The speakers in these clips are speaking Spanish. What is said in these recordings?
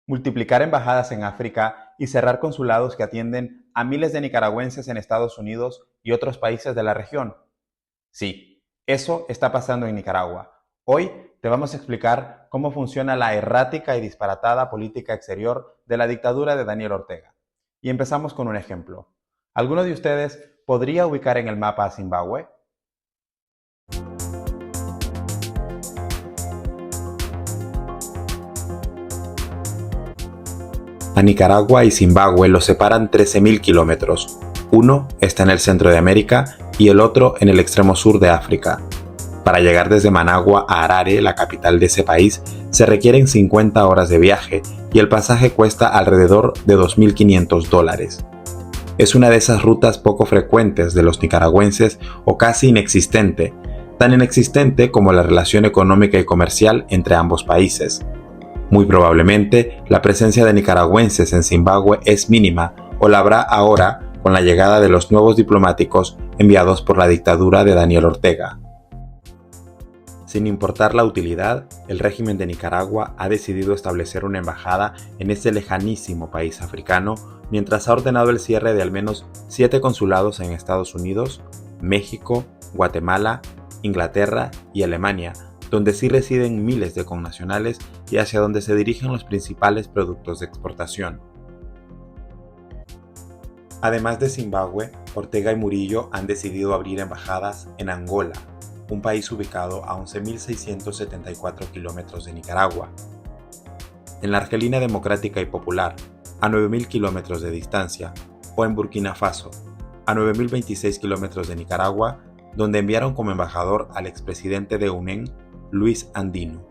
Multiplicar embajadas en África y cerrar consulados que atienden a miles de nicaragüenses en Estados Unidos y otros países de la región. Sí, eso está pasando en Nicaragua. Hoy te vamos a explicar cómo funciona la errática y disparatada política exterior de la dictadura de Daniel Ortega. Y empezamos con un ejemplo. ¿Alguno de ustedes podría ubicar en el mapa a Zimbabue? A Nicaragua y Zimbabue los separan 13.000 kilómetros. Uno está en el centro de América y el otro en el extremo sur de África. Para llegar desde Managua a Harare, la capital de ese país, se requieren 50 horas de viaje y el pasaje cuesta alrededor de $2.500. Es una de esas rutas poco frecuentes de los nicaragüenses o casi inexistente, tan inexistente como la relación económica y comercial entre ambos países. Muy probablemente, la presencia de nicaragüenses en Zimbabue es mínima o la habrá ahora con la llegada de los nuevos diplomáticos enviados por la dictadura de Daniel Ortega. Sin importar la utilidad, el régimen de Nicaragua ha decidido establecer una embajada en este lejanísimo país africano, mientras ha ordenado el cierre de al menos 7 consulados en Estados Unidos, México, Guatemala, Inglaterra y Alemania, donde sí residen miles de connacionales y hacia donde se dirigen los principales productos de exportación. Además de Zimbabue, Ortega y Murillo han decidido abrir embajadas en Angola, un país ubicado a 11.674 kilómetros de Nicaragua, en la Argelina Democrática y Popular, a 9.000 kilómetros de distancia, o en Burkina Faso, a 9.026 kilómetros de Nicaragua, donde enviaron como embajador al expresidente de UNEN, Luis Andino.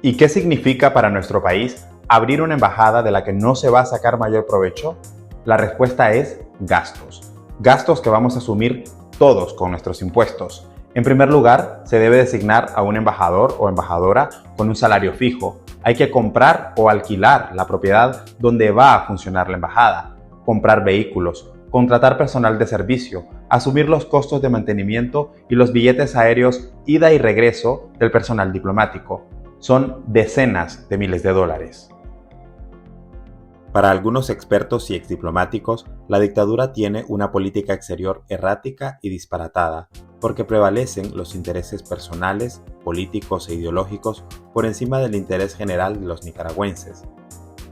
¿Y qué significa para nuestro país abrir una embajada de la que no se va a sacar mayor provecho? La respuesta es gastos. Gastos que vamos a asumir todos con nuestros impuestos. En primer lugar, se debe designar a un embajador o embajadora con un salario fijo. Hay que comprar o alquilar la propiedad donde va a funcionar la embajada, comprar vehículos, contratar personal de servicio, asumir los costos de mantenimiento y los billetes aéreos ida y regreso del personal diplomático. Son decenas de miles de dólares. Para algunos expertos y exdiplomáticos, la dictadura tiene una política exterior errática y disparatada, porque prevalecen los intereses personales, políticos e ideológicos por encima del interés general de los nicaragüenses.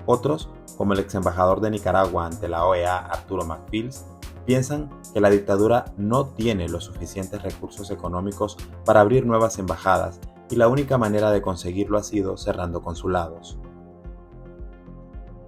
Otros, como el ex embajador de Nicaragua ante la OEA, Arturo McFields, piensan que la dictadura no tiene los suficientes recursos económicos para abrir nuevas embajadas y la única manera de conseguirlo ha sido cerrando consulados.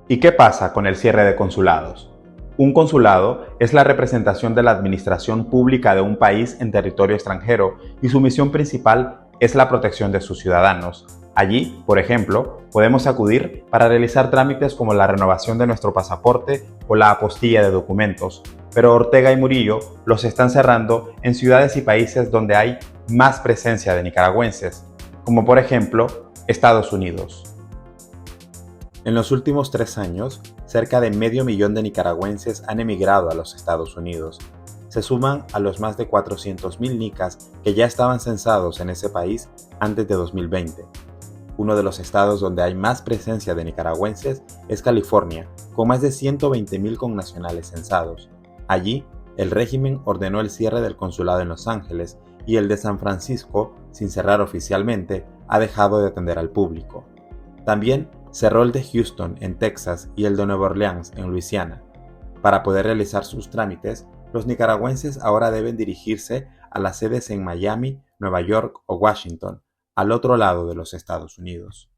¿Y qué pasa con el cierre de consulados? Un consulado es la representación de la administración pública de un país en territorio extranjero y su misión principal es la protección de sus ciudadanos. Allí, por ejemplo, podemos acudir para realizar trámites como la renovación de nuestro pasaporte o la apostilla de documentos, pero Ortega y Murillo los están cerrando en ciudades y países donde hay más presencia de nicaragüenses, como por ejemplo Estados Unidos. En los últimos 3 años, cerca de 500.000 de nicaragüenses han emigrado a los Estados Unidos. Se suman a los más de 400.000 nicas que ya estaban censados en ese país antes de 2020. Uno de los estados donde hay más presencia de nicaragüenses es California, con más de 120.000 connacionales censados. Allí, el régimen ordenó el cierre del consulado en Los Ángeles y el de San Francisco, sin cerrar oficialmente, ha dejado de atender al público. También cerró el de Houston, en Texas, y el de Nueva Orleans, en Luisiana. Para poder realizar sus trámites, los nicaragüenses ahora deben dirigirse a las sedes en Miami, Nueva York o Washington, al otro lado de los Estados Unidos.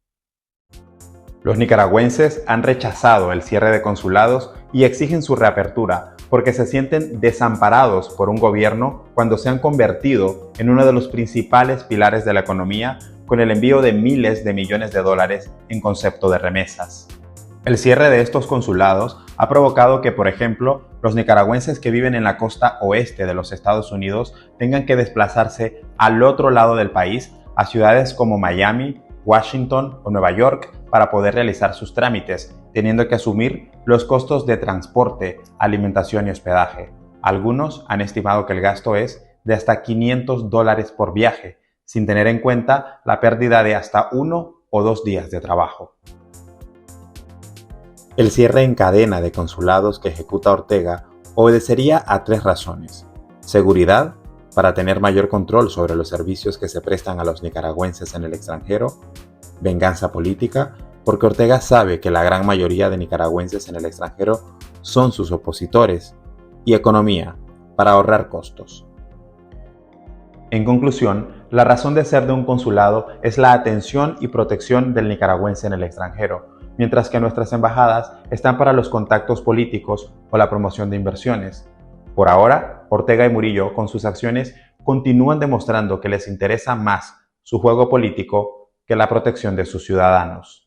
Los nicaragüenses han rechazado el cierre de consulados y exigen su reapertura porque se sienten desamparados por un gobierno cuando se han convertido en uno de los principales pilares de la economía con el envío de miles de millones de dólares en concepto de remesas. El cierre de estos consulados ha provocado que, por ejemplo, los nicaragüenses que viven en la costa oeste de los Estados Unidos tengan que desplazarse al otro lado del país a ciudades como Miami, Washington o Nueva York para poder realizar sus trámites, teniendo que asumir los costos de transporte, alimentación y hospedaje. Algunos han estimado que el gasto es de hasta $500 por viaje, sin tener en cuenta la pérdida de hasta 1 o 2 días de trabajo. El cierre en cadena de consulados que ejecuta Ortega obedecería a 3 razones: seguridad, para tener mayor control sobre los servicios que se prestan a los nicaragüenses en el extranjero; venganza política, porque Ortega sabe que la gran mayoría de nicaragüenses en el extranjero son sus opositores; y economía, para ahorrar costos. En conclusión, la razón de ser de un consulado es la atención y protección del nicaragüense en el extranjero, mientras que nuestras embajadas están para los contactos políticos o la promoción de inversiones. Por ahora, Ortega y Murillo, con sus acciones, continúan demostrando que les interesa más su juego político que la protección de sus ciudadanos.